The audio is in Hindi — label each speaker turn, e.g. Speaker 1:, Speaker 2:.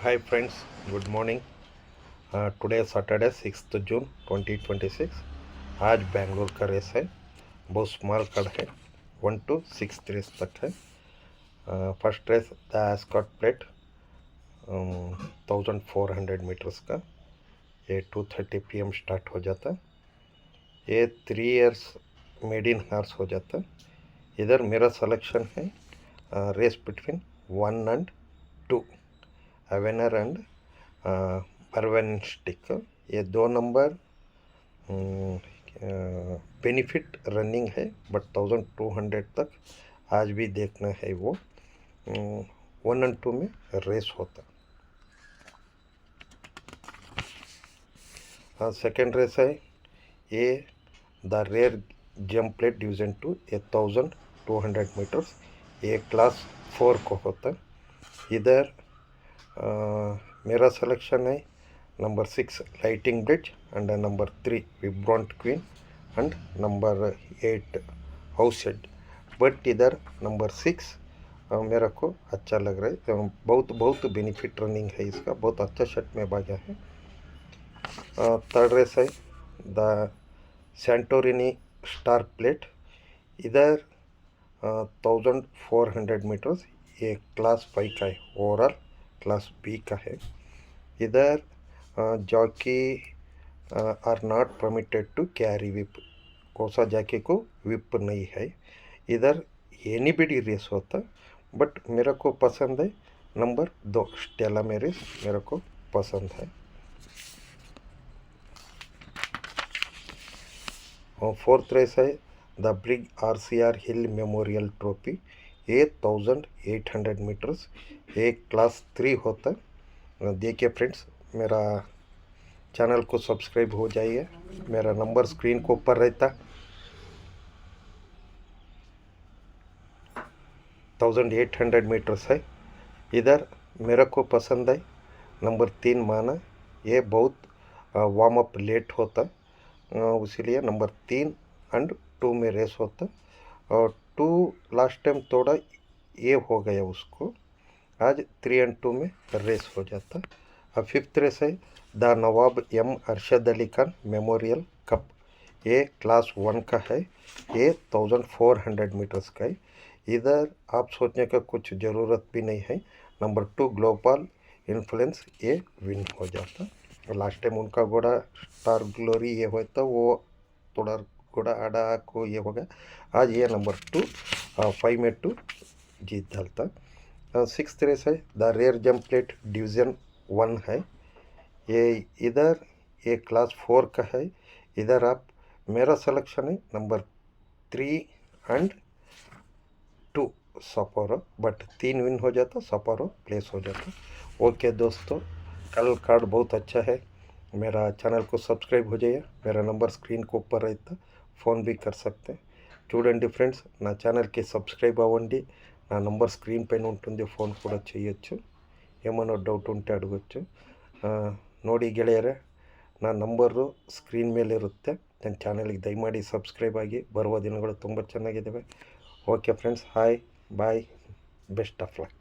Speaker 1: Hi friends, good morning. Today Saturday 6th June 2026. आज बेंगलोर का रेस है. बहुत स्मॉल कार्ड है. 1 to 6 रेस तक है. First race the Ascot plate 1400 meters का. ये 2:30 PM स्टार्ट हो जाता. ये 3 years मेड इन हार्स हो जाता. इधर मेरा सिलेक्शन है रेस बिटवीन 1 and 2, अवेनर एंड परवन स्टिक. ये दो नंबर बेनिफिट रनिंग है, बट 1200 तक आज भी देखना है. वो 1 and 2 में रेस होता. सेकेंड रेस है ये the rare jump plate division 2, 1200 metres. ये क्लास 4 को होता. इधर मेरा सिलेक्शन है number 6 lighting bridge and number 3 vibrant queen and number 8 house head. But इधर नंबर 6 मेरे को अच्छा लग रहा है. बहुत बेनिफिट रनिंग है इसका. बहुत अच्छा शट में भागा है. थर्ड रेस है द सेंटोरिनी स्टार प्लेट. इधर 1400 मीटर्स. ये क्लास 5 का है. ओवरऑल क्लास बी का है. इधर jockey are not permitted to carry whip. कोसा जॉकी को विप नहीं है. इधर एनीबडी रेस होता, बट मेरे को पसंद है नंबर 2 स्टेला में रेस मेरे को पसंद है. और फोर्थ रेस है the brig RCR hill memorial trophy. ये 1800 मीटर्स. एक क्लास 3 होता. देखिए फ्रेंड्स, मेरा चैनल को सब्सक्राइब हो जाइए. मेरा नंबर स्क्रीन को ऊपर रहता. 1800 मीटर्स है. इधर मेरे को पसंद है नंबर 3 माना. ये बहुत वार्म अप लेट होता, इसीलिए नंबर 3 and 2 में रेस होता. और 2 लास्ट टाइम थोड़ा ये हो गया उसको. आज 3 and 2 में रेस हो जाता. अब फिफ्थ रेस है the Nawab M Arshad Ali Khan memorial cup. ये क्लास 1 का है. ये 1400 मीटर्स का है. इधर आप सोचने का कुछ ज़रूरत भी नहीं है. नंबर 2 ग्लोबल इन्फ्लुएंस ये विन हो जाता. लास्ट टाइम उनका घोड़ा स्टार ग्लोरी ये हुआ था, वो थोड़ा घोड़ा आड़ा को ये हो गया. आज ये नंबर 2 5 में 2 जीत डालता. सिक्स्थ रेस है the rare jump plate division 1 है. ये इधर ये क्लास 4 का है. इधर आप मेरा सिलेक्शन है नंबर 3 and 2 सपोरो, बट 3 विन हो जाता. सपोरो प्लेस हो जाता. ओके दोस्तों, कल कार्ड बहुत अच्छा है. मेरा चैनल को सब्सक्राइब हो जाइए. मेरा नंबर स्क्रीन को ऊपर रहता. फ़ोन भी कर सकते. చూడండి ఫ్రెండ్స్, నా ఛానల్కి సబ్స్క్రైబ్ అవ్వండి. నా నంబర్ స్క్రీన్ పైన ఉంటుంది. ఫోన్ కూడా చేయొచ్చు. ఏమైనా ಡೌಟ್ ఉంటే ಅಡಗొచ్చు. ನೋಡಿ ಗೆಳೆಯರೇ, ನನ್ನ ನಂಬರು ಸ್ಕ್ರೀನ್ ಮೇಲೆ ಇರುತ್ತೆ. ನನ್ನ ಚಾನಲ್ಗೆ ದಯಮಾಡಿ ಸಬ್ಸ್ಕ್ರೈಬ್ ಆಗಿ. ಬರುವ ದಿನಗಳು ತುಂಬ ಚೆನ್ನಾಗಿದ್ದಾವೆ. Okay friends, hi bye, best of luck.